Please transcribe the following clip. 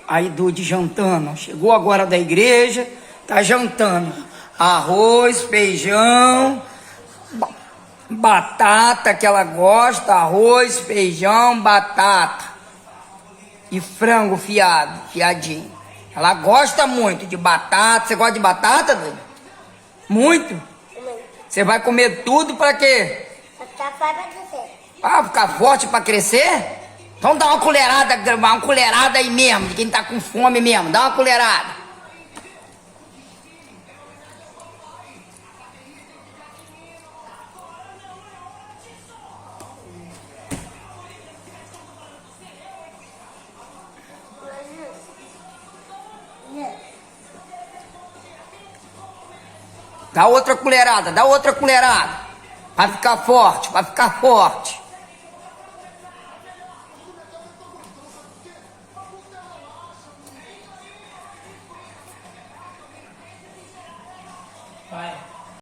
Aí Dude jantando. Chegou agora da igreja, tá jantando. Arroz, feijão, batata que ela gosta, arroz, feijão, batata. E frango fiadinho. Ela gosta muito de batata. Você gosta de batata, Dude? Muito? Você vai comer tudo pra quê? Pra ficar forte pra crescer. Ah, ficar forte pra crescer? Então dá uma colherada aí mesmo, de quem tá com fome mesmo, dá uma colherada. Dá outra colherada, dá outra colherada. Pra ficar forte, pra ficar forte. Vai.